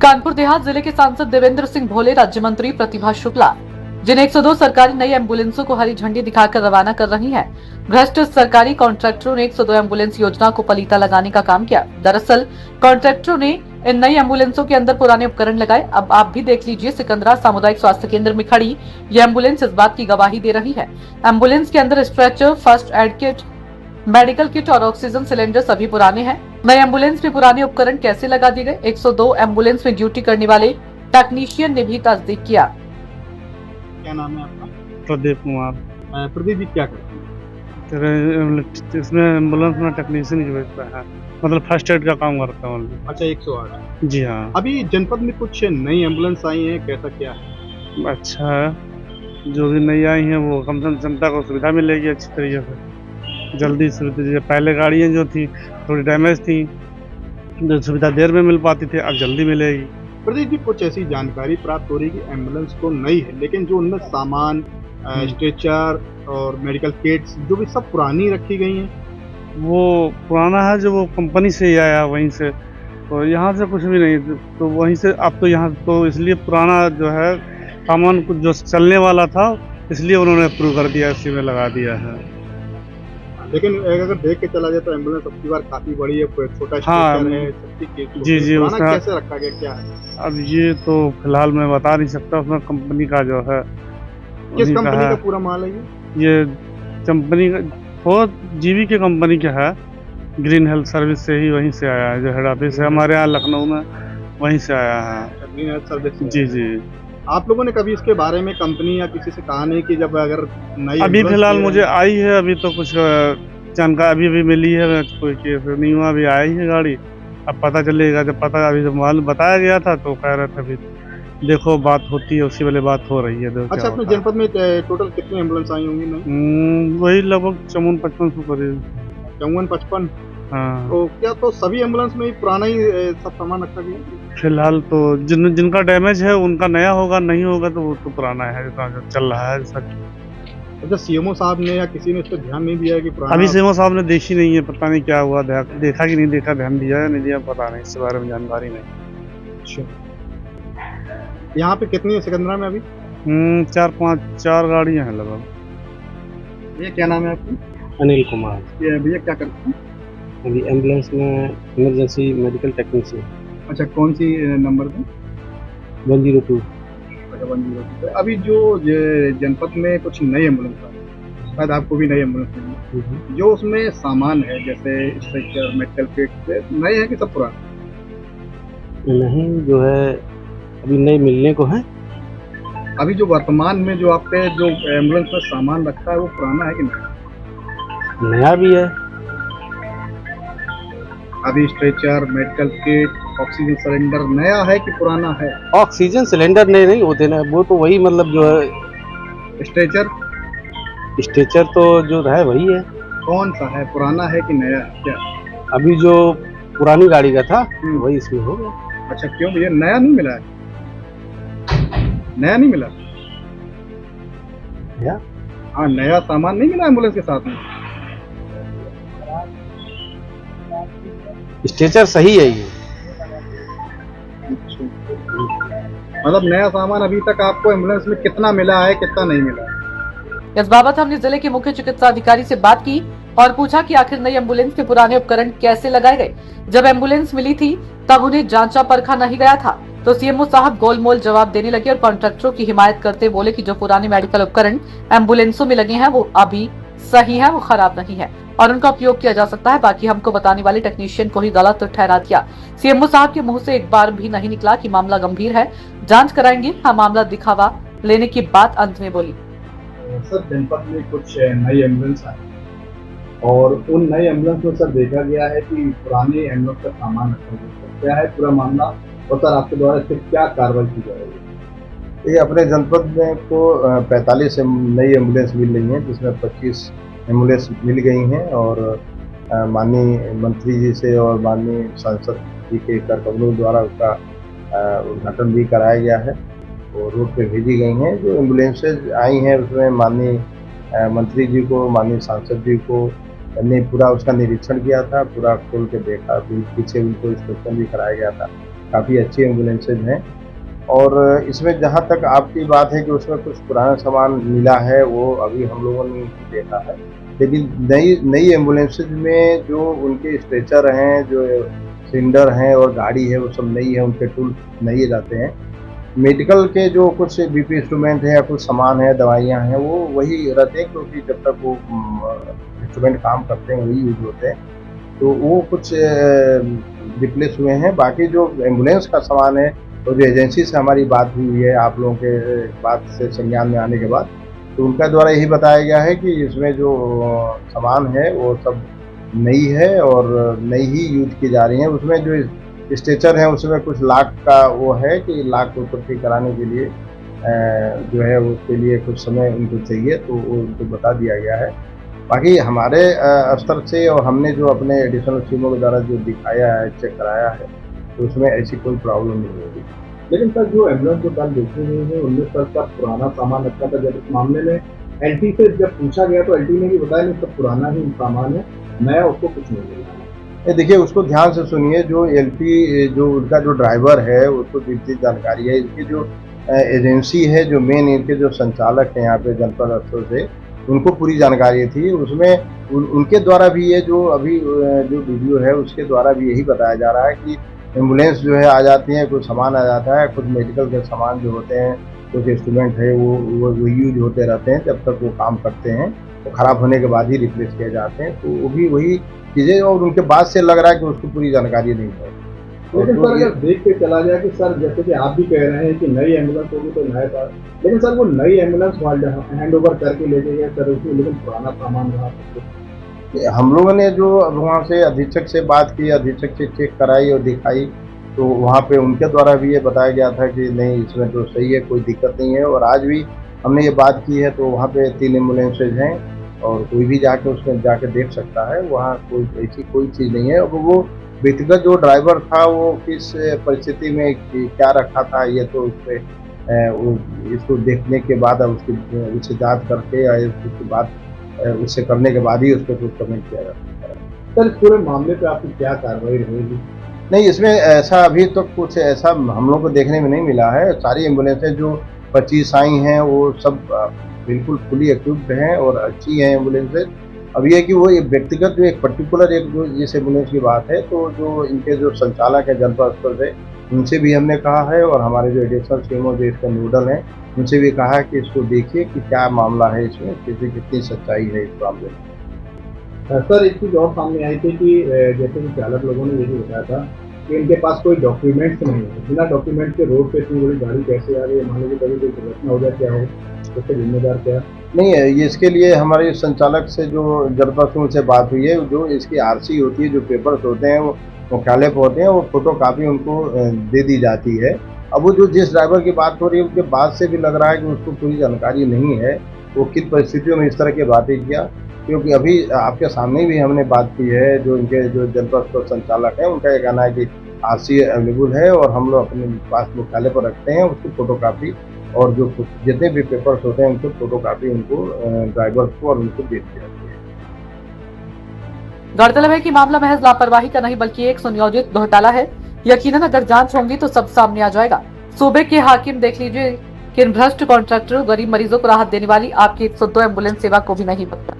कानपुर देहात जिले के सांसद देवेंद्र सिंह भोले, राज्य मंत्री प्रतिभा शुक्ला, जिन 102 सरकारी नई एम्बुलेंसों को हरी झंडी दिखाकर रवाना कर रही हैं। भ्रष्ट सरकारी कॉन्ट्रैक्टरों ने 102 एम्बुलेंस योजना को पलीता लगाने का काम किया। दरअसल कॉन्ट्रैक्टरों ने इन नई एम्बुलेंसों के अंदर पुराने उपकरण लगाए। अब आप भी देख लीजिए, सिकंदरा सामुदायिक स्वास्थ्य केंद्र में खड़ी ये एम्बुलेंस इस बात की गवाही दे रही है। एम्बुलेंस के अंदर stretcher, first aid kit, medical kit और ऑक्सीजन सिलेंडर सभी पुराने हैं। नए एम्बुलेंस में पुराने उपकरण कैसे लगा दिए गए, 102 एम्बुलेंस में ड्यूटी करने वाले टेक्नीशियन ने भी तस्दीक किया। क्या नाम है आपका? प्रदीप कुमार। प्रदीप जी क्या करते हैं? इसमें एम्बुलेंस में टेक्नीशियन की व्यवस्था है, मतलब फर्स्ट एड का काम करता हूँ। अच्छा, 108। जी हाँ। अभी जनपद में कुछ नई एम्बुलेंस आई हैं, कैसा क्या है? अच्छा है, जो भी नई आई हैं वो कम से कम जनता को सुविधा मिलेगी अच्छी तरीके से, जल्दी सुविधा। जैसे पहले गाड़ियाँ जो थी थोड़ी डैमेज थी, जो सुविधा देर में मिल पाती थी, अब जल्दी मिलेगी। प्रदीप जी, कुछ ऐसी जानकारी प्राप्त हो रही है कि एम्बुलेंस तो नई है, लेकिन जो उनमें सामान, स्ट्रेचर और मेडिकल किट्स जो भी सब पुरानी रखी गई हैं। वो पुराना है, जो वो कंपनी से ही आया वहीं से, तो यहाँ से कुछ भी नहीं, तो वहीं से। अब तो यहाँ तो इसलिए पुराना जो है सामान कुछ जो चलने वाला था, इसलिए उन्होंने अप्रूव कर दिया, इसी में लगा दिया है। लेकिन अगर देख के चला जाए तो एम्बुलेंस अब की बार काफी बड़ी है, छोटा स्ट्रेचर है, सबकी किट जी पुराना उसका कैसे रखा गया, क्या है? अब ये तो फिलहाल मैं बता नहीं सकता, उसमें कंपनी का जो है, किस उन्हीं कंपनी है। का पूरा माल है ये कंपनी का वो जीवी के कंपनी का है, ग्रीन हेल्थ सर्विस से ही, वहीं से आया है, जो हेड ऑफिस है हमारे यहाँ लखनऊ में, वहीं से आया है। Green health service? जी जी। आप लोगों ने कभी इसके बारे में कंपनी या किसी से कहा नहीं कि जब अगर नई अभी फिलहाल मुझे आई है, अभी तो कुछ जानकारी अभी मिली है, कोई केस नहीं हुआ, अभी आई है गाड़ी। अब पता चलेगा, जब पता, अभी जब माल बताया गया था तो कह रहे थे अभी देखो बात होती है, उसी वाली बात हो रही है। अच्छा, अपने जनपद में टोटल कितनी एम्बुलेंस आई होंगी नई? वही लगभग 54-55 सौ करीब। 54-55? हाँ। तो क्या तो सभी एम्बुलेंस में ही पुराना ही सब सामान रखा गया? फिलहाल तो जिनका डैमेज है उनका नया होगा, नहीं होगा तो वो तो पुराना है, जो चल रहा है सच। अच्छा, सीएमओ साहब ने या किसी ने इस पर ध्यान नहीं दिया है कि पुराना? अभी सीएमओ साहब ने देखी नहीं है, पता नहीं क्या हुआ, देखा कि नहीं देखा, ध्यान दिया या नहीं दिया, पता नहीं, इसके बारे में जानकारी नहीं। अच्छा, यहाँ पे कितनी है सिकंदरा में अभी? 4 गाड़ियाँ हैं लगभग। भैया क्या नाम है आपकी? अनिल कुमार। ये भैया क्या करते हैं? अभी एम्बुलेंस में इमरजेंसी मेडिकल टेक्नीशियन। अच्छा, कौन सी नंबर पे? 102। अच्छा, 102। अभी जो जनपद में कुछ नई एम्बुलेंस आई, शायद आपको भी नई एम्बुलेंस मिली है, जो उसमें सामान है जैसे स्ट्रेचर, मेडिकल किट, नए हैं कि सब पुराने? नहीं, जो है अभी नए मिलने को है। अभी जो वर्तमान में जो आपके जो एम्बुलेंस में सामान रखा है वो पुराना है कि नया? नया भी है। अभी stretcher, medical kit, oxygen cylinder नया है कि पुराना है? ऑक्सीजन सिलेंडर नए नहीं होते ना, वो तो वही, मतलब जो है स्ट्रेचर तो जो है वही है। कौन सा है, पुराना है कि नया है क्या? अभी जो पुरानी गाड़ी का था वही इसमें हो गया। अच्छा, क्यों भैया नया नहीं मिला है? नया नहीं मिला? हाँ, नया सामान नहीं मिला एम्बुलेंस के साथ में? स्ट्रेचर सही है ये। मतलब नया सामान अभी तक आपको एम्बुलेंस में कितना मिला है, कितना नहीं मिला है? इस बाबत हमने जिले के मुख्य चिकित्सा अधिकारी से बात की और पूछा कि आखिर नई एम्बुलेंस के पुराने उपकरण कैसे लगाए गए। जब एम्बुलेंस मिली थी तब उन्हें जांचा परखा नहीं गया था, तो सीएमओ साहब गोलमोल जवाब देने लगे और कॉन्ट्रैक्टरों की हिमायत करते बोले कि जो पुराने मेडिकल उपकरण एम्बुलेंसों में लगे हैं वो अभी सही है, वो खराब नहीं है और उनका उपयोग किया जा सकता है। बाकी हमको बताने वाले टेक्नीशियन को ही गलत ठहरा दिया। सीएमओ साहब के मुंह से एक बार भी नहीं निकला कि मामला गंभीर है, जांच कराएंगे, हाँ मामला दिखावा लेने की बात अंत में बोली। सर, जनपद में कुछ नई एम्बुलेंस आई और उन नई एम्बुलेंस में सर देखा गया है कि पुराने एम्बुलेंस का सामान रखा गया, क्या है पूरा मामला और सर आपके द्वारा इस पर क्या कार्रवाई की जाएगी? ये अपने जनपद में तो 45 नई एम्बुलेंस मिल रही हैं, जिसमें 25 एम्बुलेंस मिल गई हैं और माननीय मंत्री जी से और माननीय सांसद जी के कर कमलों द्वारा उसका उद्घाटन भी कराया गया है और रोड पे भेजी गई हैं। जो एम्बुलेंसेज आई हैं उसमें माननीय मंत्री जी को, माननीय सांसद जी को ने पूरा उसका निरीक्षण किया था, पूरा खोल के देखा, पीछे उनको इंस्पेक्शन भी कराया गया था। काफ़ी अच्छी एम्बुलेंसेज हैं। और इसमें जहाँ तक आपकी बात है कि उसमें कुछ पुराना सामान मिला है, वो अभी हम लोगों ने नहीं देखा है। लेकिन नई नई एम्बुलेंसेज में जो उनके स्ट्रेचर हैं, जो सिलेंडर हैं और गाड़ी है, वो सब नई है, उनके टूल नए रहते हैं। मेडिकल के जो कुछ बीपी इंस्ट्रूमेंट है या कुछ सामान है, दवाइयाँ हैं, वो वही रहते हैं, क्योंकि जब तक वो इंस्ट्रूमेंट काम करते हैं वही यूज़ होते हैं। तो वो कुछ रिप्लेस हुए हैं। बाकी जो एम्बुलेंस का सामान है, और जो एजेंसी से हमारी बात हुई है आप लोगों के बात से संज्ञान में आने के बाद, तो उनका द्वारा यही बताया गया है कि इसमें जो सामान है वो सब नई है और नई ही यूज की जा रही है। उसमें जो स्ट्रेचर है उसमें कुछ लाख का वो है कि लाख को ठीक कराने के लिए जो है उसके लिए कुछ समय उनको चाहिए, तो वो उनको बता दिया गया है। बाकी हमारे स्तर से और हमने जो अपने एडिशनल टीमों के द्वारा जो दिखाया है, चेक कराया है, तो उसमें ऐसी कोई प्रॉब्लम नहीं होगी। लेकिन सर जो एम्बुलेंस जो कल देखी गई है उनमें सर का पुराना सामान रखा था। जब इस मामले में एलटी से जब पूछा गया तो एलटी ने भी बताया नहीं, सब पुराना ही सामान है, नया उसको कुछ नहीं मिला है। देखिए, उसको ध्यान से सुनिए। जो एलपी जो उनका जो ड्राइवर है उसको जितनी जानकारी है, इसकी जो एजेंसी है, जो मेन इनके जो संचालक हैं यहाँ पे जनपद स्तर से, उनको पूरी जानकारी थी। उसमें उनके द्वारा भी ये जो अभी जो वीडियो है उसके द्वारा भी यही बताया जा रहा है कि एम्बुलेंस जो है आ जाती है, कुछ सामान आ जाता है, कुछ मेडिकल के सामान जो होते हैं, कुछ इंस्ट्रूमेंट है वो यूज होते रहते हैं जब तक वो काम करते हैं, तो ख़राब होने के बाद ही रिप्लेस किए जाते हैं। तो वो भी वही चीज़ें, और उनके बाद से लग रहा है कि उसको पूरी जानकारी नहीं है। लेकिन सर अगर देख के चला जाए कि सर जैसे कि आप भी कह रहे हैं कि नई एम्बुलेंस होगी तो नया था, लेकिन सर वो नई एम्बुलेंस हैंड ओवर करके लेके गए सर उसमें, लेकिन पुराना सामान रहा सब। हम लोगों ने जो अब वहाँ से अधीक्षक से बात की, अधीक्षक से चेक कराई और दिखाई, तो वहाँ पे उनके द्वारा भी ये बताया गया था कि नहीं, इसमें तो सही है, कोई दिक्कत नहीं है। और आज भी हमने ये बात की है, तो वहाँ पे 3 एम्बुलेंसेज हैं और कोई भी जाके उसमें जाके देख सकता है। वहाँ कोई ऐसी कोई चीज़ नहीं है। और वो व्यक्तिगत जो ड्राइवर था वो किस परिस्थिति में क्या रखा था, ये तो उसपे इसको देखने के बाद उससे जाँच करके या उसके बाद उससे करने के बाद ही उस पर कुछ कमेंट किया जा सकता है। सर इस पूरे मामले पे आपकी क्या कार्रवाई रहेगी? नहीं, इसमें ऐसा अभी तक कुछ ऐसा हम लोग को देखने में नहीं मिला है। सारी एम्बुलेंसें जो 25 आई हैं वो सब बिल्कुल फुली इक्विप्ड हैं और अच्छी हैं एम्बुलेंसें। अब ये है कि वो एक व्यक्तिगत जो एक पर्टिकुलर एक जो जिस एम्बुलेंस की बात है, तो जो इनके जो संचालक है जनपद स्तर से, उनसे भी हमने कहा है, और हमारे जो एडिशनल सीएमओ जो इसका नोडल हैं, उनसे भी कहा है कि इसको देखिए कि क्या मामला है इसमें, कितनी सच्चाई है इस मामले में। सर एक चीज़ और सामने आई थी कि जैसे कि चालक लोगों ने ये भी बताया था कि इनके पास कोई डॉक्यूमेंट्स नहीं है, बिना डॉक्यूमेंट के रोड पे इतनी बड़ी गाड़ी कैसे आ रही है, मान लीजिए कभी कोई दुर्घटना हो जाए क्या हो, उसके जिम्मेदार क्या? नहीं है, ये इसके लिए हमारे संचालक से जो जनपद से बात हुई है, जो इसकी आरसी होती है, जो पेपर्स होते हैं वो मुख्यालय पर होते हैं, वो फोटो कापी उनको दे दी जाती है। अब वो जो जिस ड्राइवर की बात हो रही है उसके बाद से भी लग रहा है कि उसको पूरी जानकारी नहीं है, वो किन परिस्थितियों में इस तरह की बातें किया। क्योंकि अभी आपके सामने भी हमने बात की है, जो इनके जो जनपद संचालक हैं उनका ये कहना है कि आरसी अवेलेबल है और हम लोग अपने पास मुख्यालय पर रखते हैं, उसकी फोटोकॉपी और जो जितने भी पेपर्स होते हैं उनको फोटोकॉपी उनको ड्राइवर को और उनको दे दी जाती है। गौरतलब है कि मामला महज लापरवाही का नहीं बल्कि एक सुनियोजित घोटाला है। यकीनन अगर जांच होगी तो सब सामने आ जाएगा। सूबे के हाकिम देख लीजिए कि इन भ्रष्ट कॉन्ट्रैक्टरों गरीब मरीजों को राहत देने वाली आपकी 102 एम्बुलेंस सेवा को भी नहीं पकड़ा।